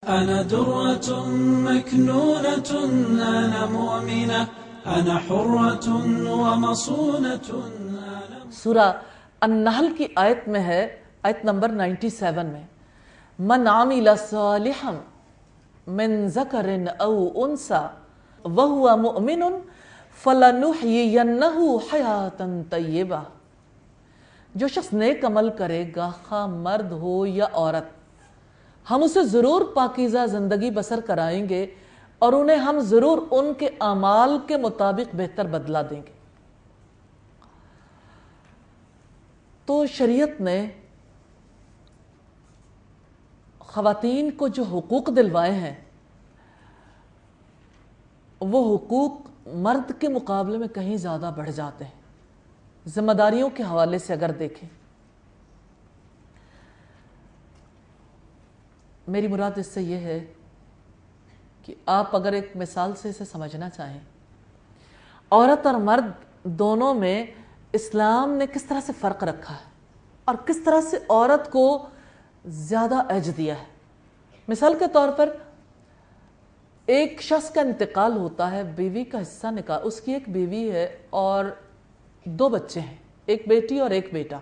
أنا درة مكنونة أنا مؤمنة أنا حرة ومصونة سورہ النحل کی آیت میں ہے، آیت نمبر 97 میں، من عمل صالحا من ذکر او انثى وهو مؤمن فلنحيينه حیاتا طیبہ۔ جو شخص نیک عمل کرے گا، خواہ مرد ہو یا عورت، ہم اسے ضرور پاکیزہ زندگی بسر کرائیں گے اور انہیں ہم ضرور ان کے اعمال کے مطابق بہتر بدلہ دیں گے۔ تو شریعت نے خواتین کو جو حقوق دلوائے ہیں، وہ حقوق مرد کے مقابلے میں کہیں زیادہ بڑھ جاتے ہیں۔ ذمہ داریوں کے حوالے سے اگر دیکھیں، میری مراد اس سے یہ ہے کہ آپ اگر ایک مثال سے اسے سمجھنا چاہیں، عورت اور مرد دونوں میں اسلام نے کس طرح سے فرق رکھا ہے اور کس طرح سے عورت کو زیادہ عزت دیا ہے۔ مثال کے طور پر ایک شخص کا انتقال ہوتا ہے، بیوی کا حصہ نکال، اس کی ایک بیوی ہے اور 2 بچے ہیں، ایک بیٹی اور ایک بیٹا۔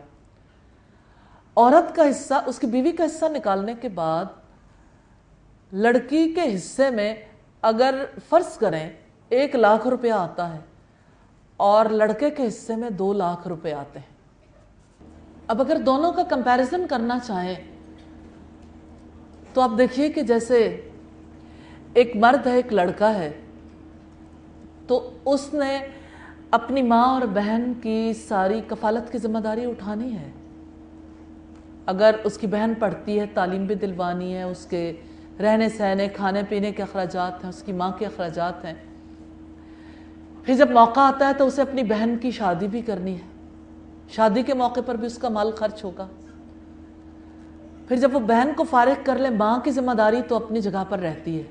عورت کا حصہ، اس کی بیوی کا حصہ نکالنے کے بعد لڑکی کے حصے میں اگر فرض کریں 1 لاکھ روپیہ آتا ہے اور لڑکے کے حصے میں 2 لاکھ روپے آتے ہیں۔ اب اگر دونوں کا کمپیریزن کرنا چاہیں تو آپ دیکھیے کہ جیسے ایک مرد ہے، ایک لڑکا ہے، تو اس نے اپنی ماں اور بہن کی ساری کفالت کی ذمہ داری اٹھانی ہے۔ اگر اس کی بہن پڑھتی ہے، تعلیم بھی دلوانی ہے، اس کے رہنے سہنے کھانے پینے کے اخراجات ہیں، اس کی ماں کے اخراجات ہیں۔ پھر جب موقع آتا ہے تو اسے اپنی بہن کی شادی بھی کرنی ہے، شادی کے موقع پر بھی اس کا مال خرچ ہوگا۔ پھر جب وہ بہن کو فارغ کر لے، ماں کی ذمہ داری تو اپنی جگہ پر رہتی ہے۔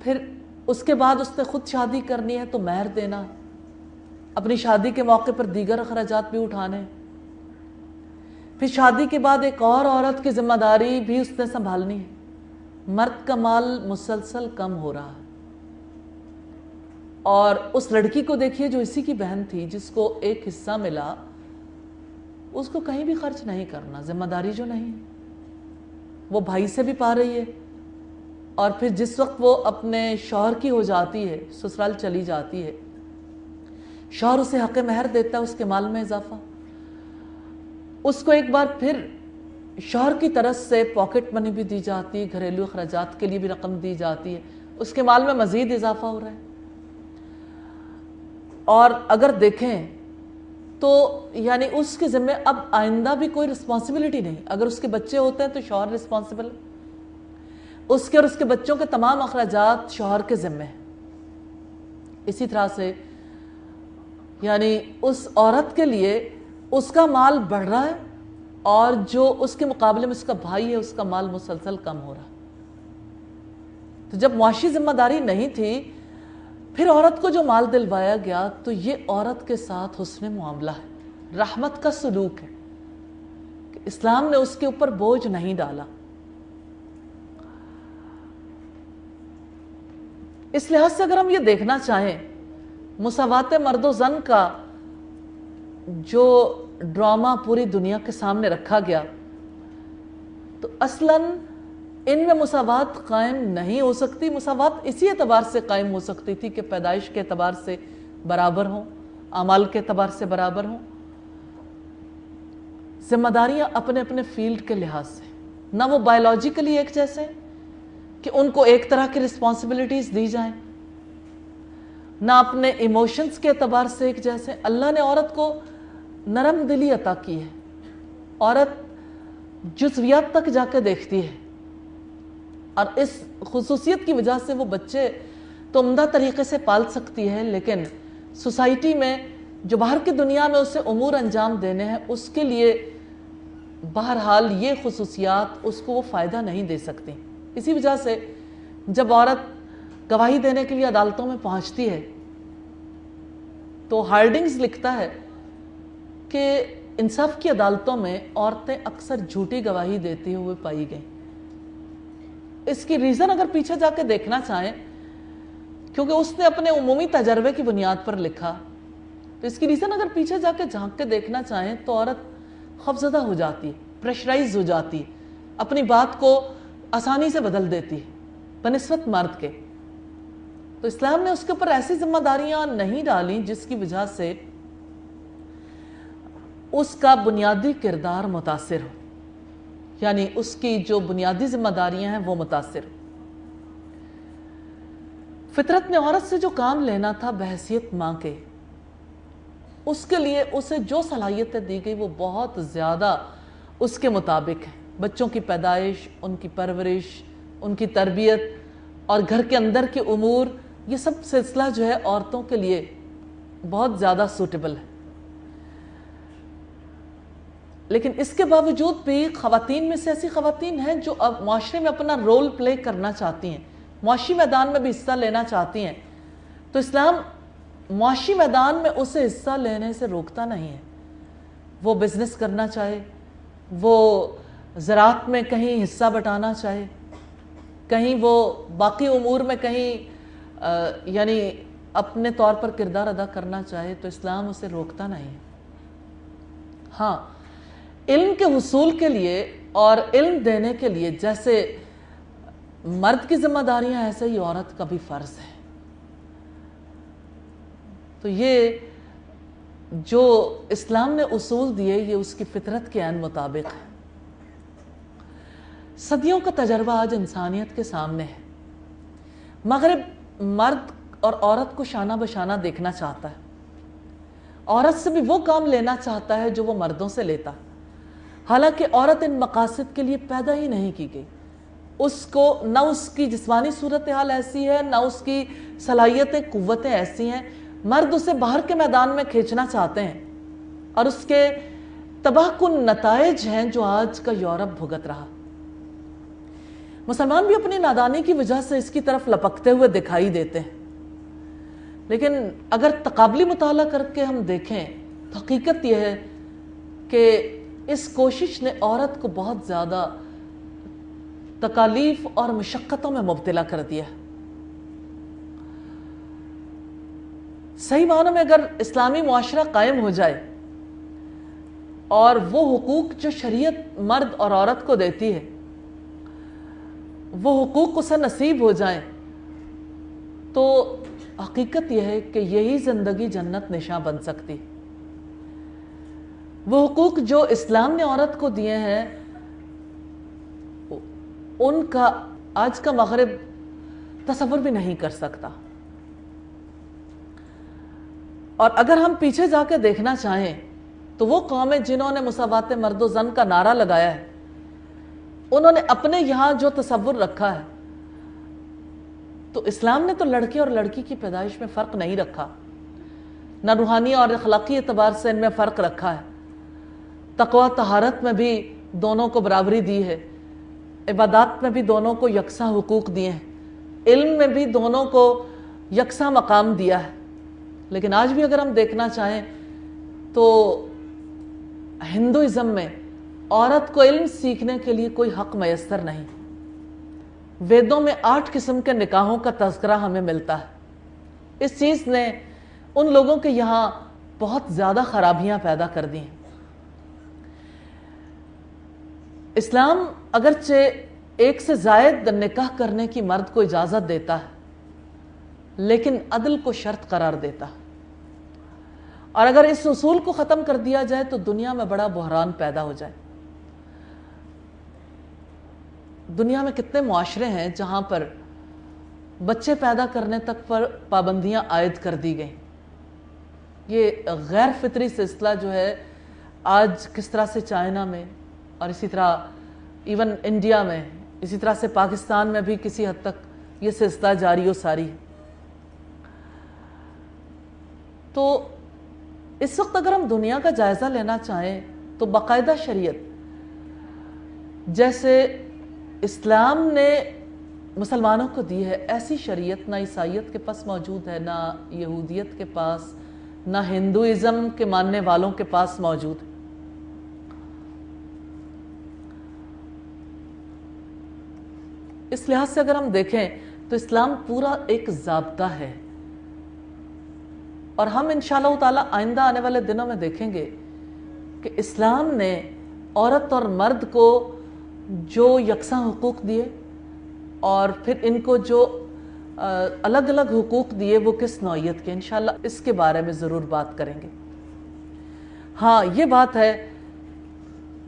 پھر اس کے بعد اس نے خود شادی کرنی ہے تو مہر دینا، اپنی شادی کے موقع پر دیگر اخراجات بھی اٹھانے۔ پھر شادی کے بعد ایک اور عورت کی ذمہ داری بھی اس نے سنبھالنی ہے۔ مرد کا مال مسلسل کم ہو رہا ہے، اور اس لڑکی کو دیکھیے جو اسی کی بہن تھی، جس کو ایک حصہ ملا، اس کو کہیں بھی خرچ نہیں کرنا، ذمہ داری جو نہیں ہے وہ بھائی سے بھی پا رہی ہے۔ اور پھر جس وقت وہ اپنے شوہر کی ہو جاتی ہے، سسرال چلی جاتی ہے، شوہر اسے حق مہر دیتا ہے، اس کے مال میں اضافہ، اس کو ایک بار پھر شوہر کی طرف سے پاکٹ منی بھی دی جاتی ہے، گھریلو اخراجات کے لیے بھی رقم دی جاتی ہے، اس کے مال میں مزید اضافہ ہو رہا ہے۔ اور اگر دیکھیں تو یعنی اس کے ذمہ اب آئندہ بھی کوئی رسپانسبلٹی نہیں۔ اگر اس کے بچے ہوتے ہیں تو شوہر رسپانسبل، اس کے اور اس کے بچوں کے تمام اخراجات شوہر کے ذمہ ہیں۔ اسی طرح سے یعنی اس عورت کے لیے اس کا مال بڑھ رہا ہے، اور جو اس کے مقابلے میں اس کا بھائی ہے، اس کا مال مسلسل کم ہو رہا ہے۔ تو جب معاشی ذمہ داری نہیں تھی، پھر عورت کو جو مال دلوایا گیا، تو یہ عورت کے ساتھ حسن معاملہ ہے، رحمت کا سلوک ہے کہ اسلام نے اس کے اوپر بوجھ نہیں ڈالا۔ اس لحاظ سے اگر ہم یہ دیکھنا چاہیں، مساوات مرد و زن کا جو ڈرامہ پوری دنیا کے سامنے رکھا گیا، تو اصلاً ان میں مساوات قائم نہیں ہو سکتی۔ مساوات اسی اعتبار سے قائم ہو سکتی تھی کہ پیدائش کے اعتبار سے برابر ہوں، اعمال کے اعتبار سے برابر ہوں، ذمہ داریاں اپنے اپنے فیلڈ کے لحاظ سے، نہ وہ بائیولوجیکلی ایک جیسے ہیں کہ ان کو ایک طرح کی رسپانسبلٹیز دی جائیں، نہ اپنے ایموشنز کے اعتبار سے ایک جیسے۔ اللہ نے عورت کو نرم دلی عطا کی ہے، عورت جزویات تک جا کے دیکھتی ہے، اور اس خصوصیت کی وجہ سے وہ بچے تو عمدہ طریقے سے پال سکتی ہے، لیکن سوسائٹی میں جو باہر کی دنیا میں اسے امور انجام دینے ہیں، اس کے لیے بہرحال یہ خصوصیات اس کو وہ فائدہ نہیں دے سکتی۔ اسی وجہ سے جب عورت گواہی دینے کے لیے عدالتوں میں پہنچتی ہے تو ہارڈنگز لکھتا ہے کہ انصاف کی عدالتوں میں عورتیں اکثر جھوٹی گواہی دیتی ہوئے پائی گئیں۔ اس کی ریزن اگر پیچھے جا کے دیکھنا چاہیں، کیونکہ اس نے اپنے عمومی تجربے کی بنیاد پر لکھا، تو اس کی ریزن اگر پیچھے جا کے جھانک کے دیکھنا چاہیں تو عورت خوفزدہ ہو جاتی، پریشرائز ہو جاتی، اپنی بات کو آسانی سے بدل دیتی بنسبت مرد کے۔ تو اسلام نے اس کے اوپر ایسی ذمہ داریاں نہیں ڈالیں جس کی وجہ سے اس کا بنیادی کردار متاثر ہو، یعنی اس کی جو بنیادی ذمہ داریاں ہیں وہ متاثر ہو۔ فطرت نے عورت سے جو کام لینا تھا بحیثیت ماں کے، اس کے لیے اسے جو صلاحیتیں دی گئی وہ بہت زیادہ اس کے مطابق ہے۔ بچوں کی پیدائش، ان کی پرورش، ان کی تربیت اور گھر کے اندر کے امور، یہ سب سلسلہ جو ہے عورتوں کے لیے بہت زیادہ سوٹیبل ہے۔ لیکن اس کے باوجود بھی خواتین میں سے ایسی خواتین ہیں جو اب معاشرے میں اپنا رول پلے کرنا چاہتی ہیں، معاشی میدان میں بھی حصہ لینا چاہتی ہیں، تو اسلام معاشی میدان میں اسے حصہ لینے سے روکتا نہیں ہے۔ وہ بزنس کرنا چاہے، وہ زراعت میں کہیں حصہ بٹانا چاہے، کہیں وہ باقی امور میں کہیں یعنی اپنے طور پر کردار ادا کرنا چاہے، تو اسلام اسے روکتا نہیں ہے۔ ہاں، علم کے حصول کے لیے اور علم دینے کے لیے جیسے مرد کی ذمہ داریاں ایسے ہی عورت کا بھی فرض ہے۔ تو یہ جو اسلام نے اصول دیے یہ اس کی فطرت کے عین مطابق ہے۔ صدیوں کا تجربہ آج انسانیت کے سامنے ہے۔ مغرب مرد اور عورت کو شانہ بشانہ دیکھنا چاہتا ہے، عورت سے بھی وہ کام لینا چاہتا ہے جو وہ مردوں سے لیتا، حالانکہ عورت ان مقاصد کے لیے پیدا ہی نہیں کی گئی۔ اس کو نہ اس کی جسمانی صورتحال ایسی ہے، نہ اس کی صلاحیتیں قوتیں ایسی ہیں۔ مرد اسے باہر کے میدان میں کھینچنا چاہتے ہیں اور اس کے تباہ کن نتائج ہیں جو آج کا یورپ بھگت رہا۔ مسلمان بھی اپنی نادانی کی وجہ سے اس کی طرف لپکتے ہوئے دکھائی دیتے ہیں، لیکن اگر تقابلی مطالعہ کر کے ہم دیکھیں تو حقیقت یہ ہے کہ اس کوشش نے عورت کو بہت زیادہ تکالیف اور مشقتوں میں مبتلا کر دیا ہے۔ صحیح معنوں میں اگر اسلامی معاشرہ قائم ہو جائے اور وہ حقوق جو شریعت مرد اور عورت کو دیتی ہے وہ حقوق اسے نصیب ہو جائیں، تو حقیقت یہ ہے کہ یہی زندگی جنت نشاں بن سکتی۔ وہ حقوق جو اسلام نے عورت کو دیے ہیں ان کا آج کا مغرب تصور بھی نہیں کر سکتا۔ اور اگر ہم پیچھے جا کے دیکھنا چاہیں تو وہ قومیں جنہوں نے مساوات مرد و زن کا نعرہ لگایا ہے، انہوں نے اپنے یہاں جو تصور رکھا ہے، تو اسلام نے تو لڑکے اور لڑکی کی پیدائش میں فرق نہیں رکھا، نہ روحانی اور اخلاقی اعتبار سے ان میں فرق رکھا ہے۔ تقوی طہارت میں بھی دونوں کو برابری دی ہے، عبادات میں بھی دونوں کو یکساں حقوق دیے ہیں، علم میں بھی دونوں کو یکساں مقام دیا ہے۔ لیکن آج بھی اگر ہم دیکھنا چاہیں تو ہندوازم میں عورت کو علم سیکھنے کے لیے کوئی حق میسر نہیں۔ ویدوں میں 8 قسم کے نکاحوں کا تذکرہ ہمیں ملتا ہے۔ اس چیز نے ان لوگوں کے یہاں بہت زیادہ خرابیاں پیدا کر دی ہیں۔ اسلام اگرچہ ایک سے زائد نکاح کرنے کی مرد کو اجازت دیتا ہے، لیکن عدل کو شرط قرار دیتا، اور اگر اس اصول کو ختم کر دیا جائے تو دنیا میں بڑا بحران پیدا ہو جائے۔ دنیا میں کتنے معاشرے ہیں جہاں پر بچے پیدا کرنے تک پر پابندیاں عائد کر دی گئیں۔ یہ غیر فطری سلسلہ جو ہے آج کس طرح سے چائنا میں اور اسی طرح ایون انڈیا میں، اسی طرح سے پاکستان میں بھی کسی حد تک یہ سلسلہ جاری و ساری ہے۔ تو اس وقت اگر ہم دنیا کا جائزہ لینا چاہیں تو باقاعدہ شریعت جیسے اسلام نے مسلمانوں کو دی ہے، ایسی شریعت نہ عیسائیت کے پاس موجود ہے، نہ یہودیت کے پاس، نہ ہندوازم کے ماننے والوں کے پاس موجود ہے۔ اس لحاظ سے اگر ہم دیکھیں تو اسلام پورا ایک ضابطہ ہے، اور ہم انشاءاللہ تعالی آئندہ آنے والے دنوں میں دیکھیں گے کہ اسلام نے عورت اور مرد کو جو یکساں حقوق دیے اور پھر ان کو جو الگ الگ حقوق دیے وہ کس نوعیت کے، انشاءاللہ اس کے بارے میں ضرور بات کریں گے۔ ہاں یہ بات ہے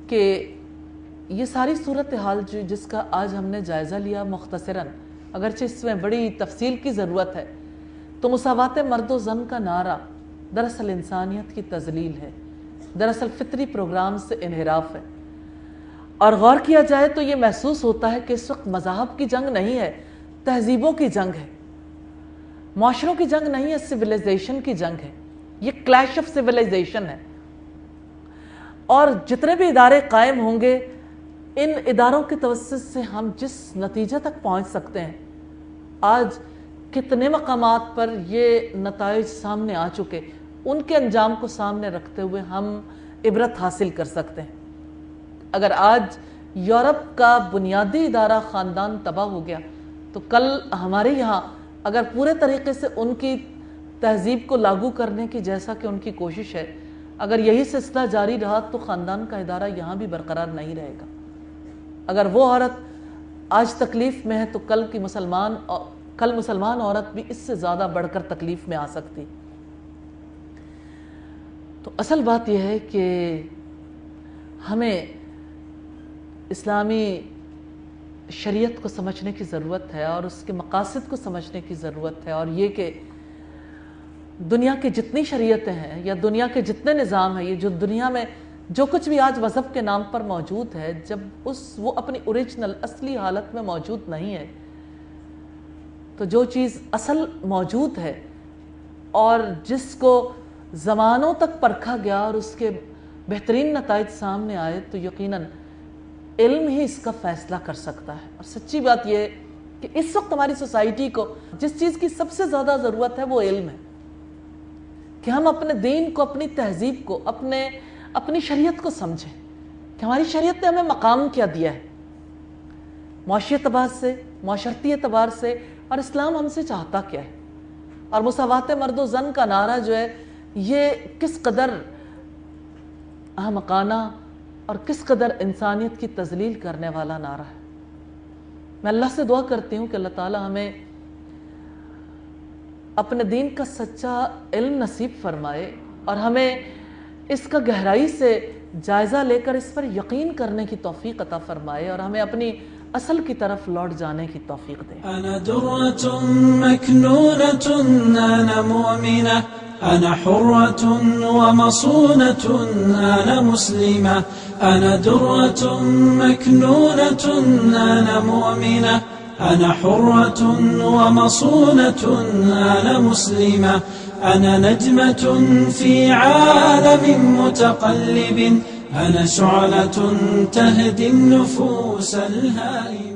کہ یہ ساری صورتحال جس کا آج ہم نے جائزہ لیا مختصراً، اگرچہ اس میں بڑی تفصیل کی ضرورت ہے، تو مساوات مرد و زن کا نعرہ دراصل انسانیت کی تذلیل ہے، دراصل فطری پروگرام سے انحراف ہے، اور غور کیا جائے تو یہ محسوس ہوتا ہے کہ اس وقت مذاہب کی جنگ نہیں ہے، تہذیبوں کی جنگ ہے، معاشروں کی جنگ نہیں ہے، سویلائزیشن کی جنگ ہے، یہ کلیش آف سویلائزیشن ہے۔ اور جتنے بھی ادارے قائم ہوں گے، ان اداروں کے توسط سے ہم جس نتیجے تک پہنچ سکتے ہیں، آج کتنے مقامات پر یہ نتائج سامنے آ چکے، ان کے انجام کو سامنے رکھتے ہوئے ہم عبرت حاصل کر سکتے ہیں۔ اگر آج یورپ کا بنیادی ادارہ خاندان تباہ ہو گیا تو کل ہمارے یہاں اگر پورے طریقے سے ان کی تہذیب کو لاگو کرنے کی جیسا کہ ان کی کوشش ہے، اگر یہی سلسلہ جاری رہا تو خاندان کا ادارہ یہاں بھی برقرار نہیں رہے گا۔ اگر وہ عورت آج تکلیف میں ہے تو کل مسلمان عورت بھی اس سے زیادہ بڑھ کر تکلیف میں آ سکتی۔ تو اصل بات یہ ہے کہ ہمیں اسلامی شریعت کو سمجھنے کی ضرورت ہے اور اس کے مقاصد کو سمجھنے کی ضرورت ہے، اور یہ کہ دنیا کی جتنی شریعتیں ہیں یا دنیا کے جتنے نظام ہیں، یہ جو دنیا میں جو کچھ بھی آج مذہب کے نام پر موجود ہے، جب وہ اپنی اوریجنل اصلی حالت میں موجود نہیں ہے، تو جو چیز اصل موجود ہے اور جس کو زمانوں تک پرکھا گیا اور اس کے بہترین نتائج سامنے آئے، تو یقیناً علم ہی اس کا فیصلہ کر سکتا ہے۔ اور سچی بات یہ ہے کہ اس وقت ہماری سوسائٹی کو جس چیز کی سب سے زیادہ ضرورت ہے وہ علم ہے، کہ ہم اپنے دین کو، اپنی تہذیب کو، اپنی شریعت کو سمجھیں کہ ہماری شریعت نے ہمیں مقام کیا دیا ہے، معاشی اعتبار سے، معاشرتی اعتبار سے، اور اسلام ہم سے چاہتا کیا ہے، اور مساوات مرد و زن کا نعرہ جو ہے یہ کس قدر احمقانہ اور کس قدر انسانیت کی تذلیل کرنے والا نعرہ ہے۔ میں اللہ سے دعا کرتی ہوں کہ اللہ تعالی ہمیں اپنے دین کا سچا علم نصیب فرمائے اور ہمیں اس کا گہرائی سے جائزہ لے کر اس پر یقین کرنے کی توفیق عطا فرمائے اور ہمیں اپنی اصل کی طرف لوٹ جانے کی توفیق دے۔ أنا درة مكنونة أنا مؤمنة أنا حرة ومصونة أنا مسلمة أنا درة مكنونة أنا مؤمنة أنا حرة ومصونة أنا مسلمة أنا نجمة في عالم متقلب أنا شعلة تهدي النفوس الهائمة